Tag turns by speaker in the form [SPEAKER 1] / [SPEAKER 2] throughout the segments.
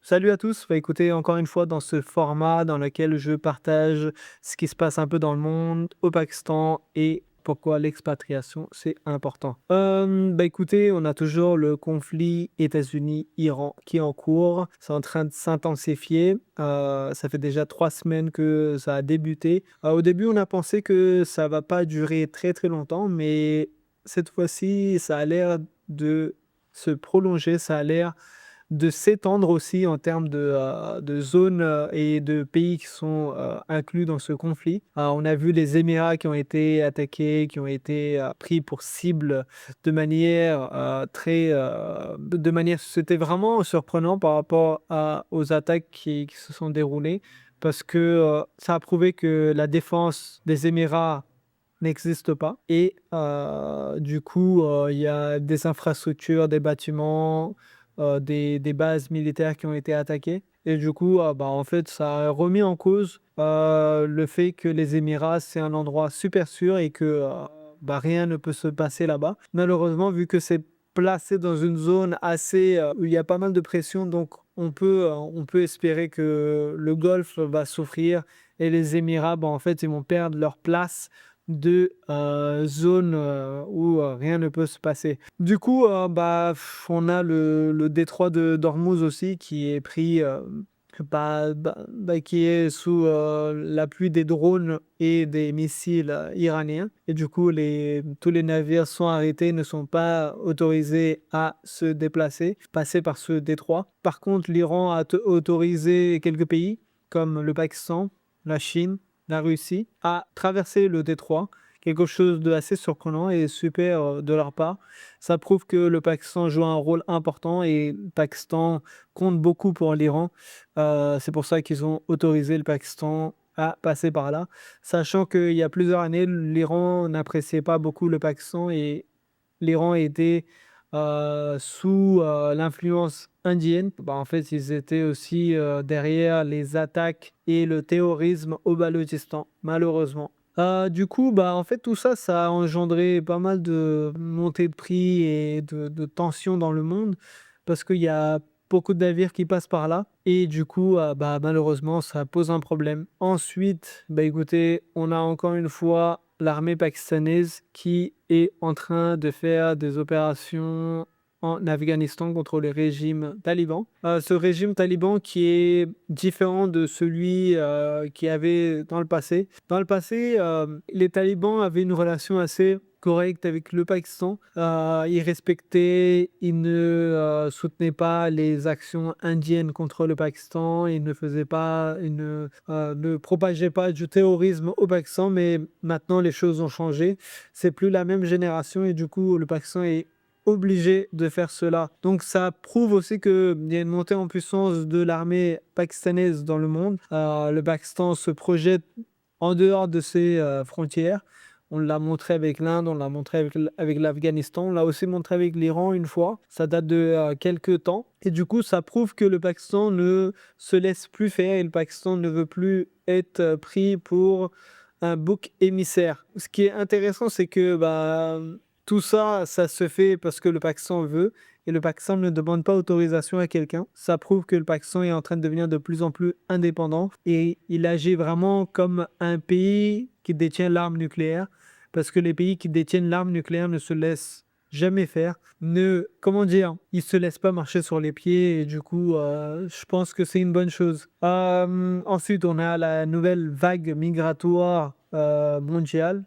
[SPEAKER 1] Salut à tous, écoutez encore une fois dans ce format dans lequel je partage ce qui se passe un peu dans le monde, au Pakistan et pourquoi l'expatriation c'est important. Écoutez, on a toujours le conflit États-Unis-Iran qui est en cours, c'est en train de s'intensifier. Ça fait déjà 3 semaines que ça a débuté. Au début, on a pensé que ça va pas durer très très longtemps, mais cette fois-ci, ça a l'air de se prolonger, ça a l'air de s'étendre aussi en termes de zones, et de pays qui sont, inclus dans ce conflit. On a vu les Émirats qui ont été attaqués, qui ont été, pris pour cible de manière, de manière c'était vraiment surprenant par rapport aux attaques qui se sont déroulées parce que, ça a prouvé que la défense des Émirats n'existe pas et du coup, il y a des infrastructures, des bâtiments, des bases militaires qui ont été attaquées et du coup, en fait, ça a remis en cause, le fait que les Émirats, c'est un endroit super sûr et que, rien ne peut se passer là-bas. Malheureusement, vu que c'est placé dans une zone assez, où il y a pas mal de pression, donc on peut espérer que le Golfe va souffrir et les Émirats, en fait, ils vont perdre leur place de, zone, où, rien ne peut se passer. Du coup, on a le détroit de d'Ormuz aussi qui est pris, qui est sous, l'appui des drones et des missiles, iraniens et du coup tous les navires sont arrêtés, ne sont pas autorisés à se déplacer, passer par ce détroit. Par contre, l'Iran a autorisé quelques pays comme le Pakistan, la Chine, la Russie à traverser le détroit, quelque chose d'assez surprenant et super, de leur part. Ça prouve que le Pakistan joue un rôle important et le Pakistan compte beaucoup pour l'Iran. C'est pour ça qu'ils ont autorisé le Pakistan à passer par là, sachant qu'il y a plusieurs années, l'Iran n'appréciait pas beaucoup le Pakistan et l'Iran était, sous, l'influence indienne. En fait, ils étaient aussi, derrière les attaques et le terrorisme au Balochistan, malheureusement. Du coup, en fait, tout ça, ça a engendré pas mal de montées de prix et de tensions dans le monde parce qu'il y a beaucoup de navires qui passent par là et du coup, malheureusement, ça pose un problème. Ensuite, écoutez, on a encore une fois l'armée pakistanaise qui est en train de faire des opérations en Afghanistan contre le régime taliban. Ce régime taliban qui est différent de celui, qu'il y avait dans le passé. Dans le passé, les talibans avaient une relation assez correcte avec le Pakistan. Ils respectaient, ils ne, soutenaient pas les actions indiennes contre le Pakistan, ils ne propageaient pas du terrorisme au Pakistan, mais maintenant les choses ont changé. C'est plus la même génération et du coup le Pakistan est obligé de faire cela. Donc ça prouve aussi qu'il y a une montée en puissance de l'armée pakistanaise dans le monde. Le Pakistan se projette en dehors de ses frontières. On l'a montré avec l'Inde, on l'a montré avec l'Afghanistan, on l'a aussi montré avec l'Iran une fois. Ça date de quelques temps. Et du coup, ça prouve que le Pakistan ne se laisse plus faire et le Pakistan ne veut plus être pris pour un bouc émissaire. Ce qui est intéressant, c'est que tout ça, ça se fait parce que le Pakistan veut et le Pakistan ne demande pas autorisation à quelqu'un. Ça prouve que le Pakistan est en train de devenir de plus en plus indépendant et il agit vraiment comme un pays qui détient l'arme nucléaire parce que les pays qui détiennent l'arme nucléaire ne se laissent jamais faire, comment dire, ils se laissent pas marcher sur les pieds et du coup, je pense que c'est une bonne chose. Ensuite, on a la nouvelle vague migratoire mondiale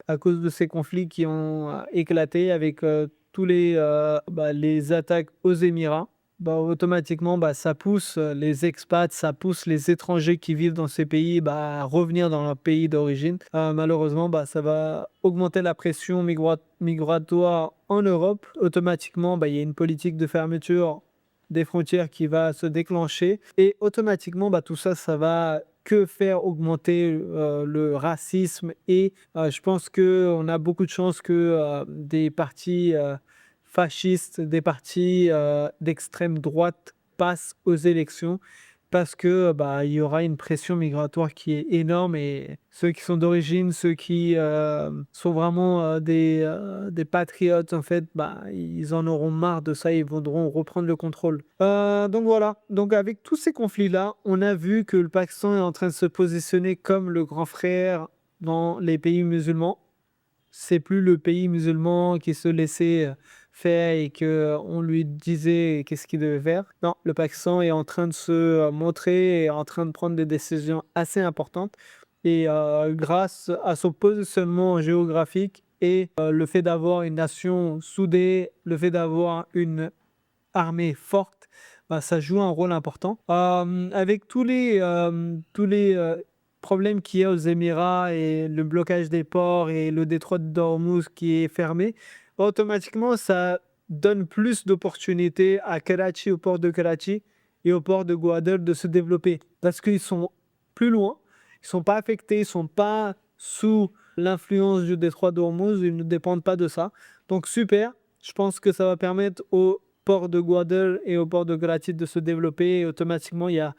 [SPEAKER 1] à cause de ces conflits qui ont éclaté avec les attaques aux Émirats. Automatiquement, ça pousse les expats, ça pousse les étrangers qui vivent dans ces pays à revenir dans leur pays d'origine. Malheureusement, ça va augmenter la pression migratoire en Europe. Automatiquement, il y a une politique de fermeture des frontières qui va se déclencher et automatiquement, tout ça, ça va que faire augmenter le racisme et je pense qu'on a beaucoup de chances que des partis fascistes, des partis d'extrême droite passent aux élections parce que il y aura une pression migratoire qui est énorme et ceux qui sont d'origine, ceux qui sont vraiment des patriotes, en fait, ils en auront marre de ça, ils voudront reprendre le contrôle. Donc voilà, donc avec tous ces conflits-là, on a vu que le Pakistan est en train de se positionner comme le grand frère dans les pays musulmans. C'est plus le pays musulman qui se laissait faire et que on lui disait qu'est-ce qu'il devait faire. Non, le Pakistan est en train de se montrer et en train de prendre des décisions assez importantes. Et grâce à son positionnement géographique et le fait d'avoir une nation soudée, le fait d'avoir une armée forte, ça joue un rôle important. Avec tous les problèmes qu'il y a aux Émirats et le blocage des ports et le détroit de Dormuz qui est fermé, automatiquement, ça donne plus d'opportunités à Karachi, au port de Karachi et au port de Gwadar de se développer parce qu'ils sont plus loin, ils ne sont pas affectés, ils ne sont pas sous l'influence du détroit d'Ormuz, ils ne dépendent pas de ça. Donc super, je pense que ça va permettre au port de Gwadar et au port de Karachi de se développer et automatiquement il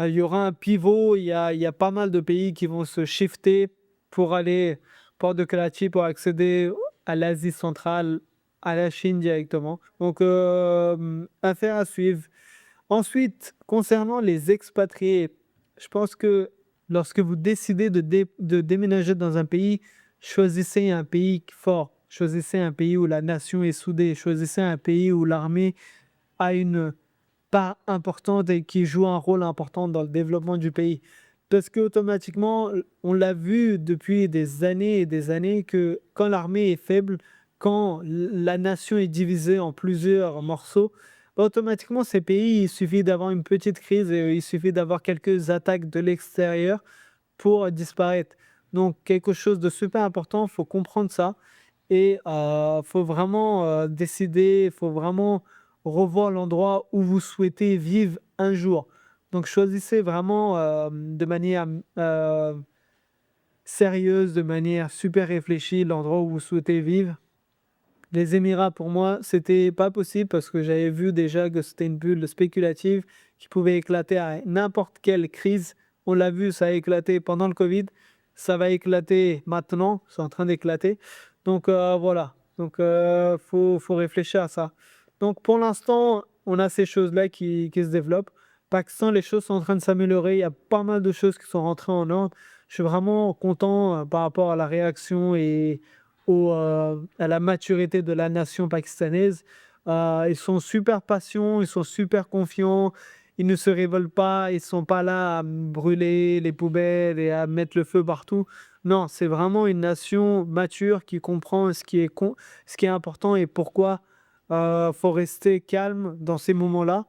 [SPEAKER 1] y aura un pivot, il y a pas mal de pays qui vont se shifter pour aller au port de Karachi pour accéder à l'Asie centrale, à la Chine directement. Donc affaire à suivre. Ensuite, concernant les expatriés, je pense que lorsque vous décidez de déménager dans un pays, choisissez un pays fort, choisissez un pays où la nation est soudée, choisissez un pays où l'armée a une part importante et qui joue un rôle important dans le développement du pays. Parce qu'automatiquement, on l'a vu depuis des années et des années que quand l'armée est faible, quand la nation est divisée en plusieurs morceaux, automatiquement, ces pays, il suffit d'avoir une petite crise et il suffit d'avoir quelques attaques de l'extérieur pour disparaître. Donc, quelque chose de super important, il faut comprendre ça et faut vraiment décider, il faut vraiment revoir l'endroit où vous souhaitez vivre un jour. Donc, choisissez vraiment de manière sérieuse, de manière super réfléchie l'endroit où vous souhaitez vivre. Les Émirats, pour moi, c'était pas possible parce que j'avais vu déjà que c'était une bulle spéculative qui pouvait éclater à n'importe quelle crise. On l'a vu, ça a éclaté pendant le Covid, ça va éclater maintenant, c'est en train d'éclater. Donc voilà, donc faut réfléchir à ça. Donc pour l'instant, on a ces choses-là qui se développent. Pakistan, les choses sont en train de s'améliorer, il y a pas mal de choses qui sont rentrées en ordre. Je suis vraiment content par rapport à la réaction et à la maturité de la nation pakistanaise. Ils sont super patients, ils sont super confiants, ils ne se révoltent pas, ils ne sont pas là à brûler les poubelles et à mettre le feu partout. Non, c'est vraiment une nation mature qui comprend ce qui est important et pourquoi faut rester calme dans ces moments-là.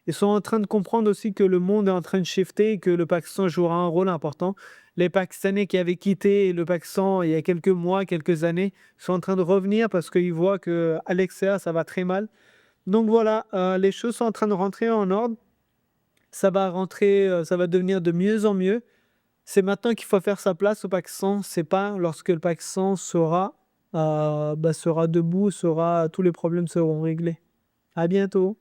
[SPEAKER 1] Ils sont en train de comprendre aussi que le monde est en train de shifter et que le Pakistan jouera un rôle important. Les Pakistanais qui avaient quitté le Pakistan il y a quelques mois, quelques années, sont en train de revenir parce qu'ils voient qu'à l'extérieur, ça va très mal. Donc voilà, les choses sont en train de rentrer en ordre. Ça va rentrer, ça va devenir de mieux en mieux. C'est maintenant qu'il faut faire sa place au Pakistan. C'est pas lorsque le Pakistan sera debout, tous les problèmes seront réglés. À bientôt.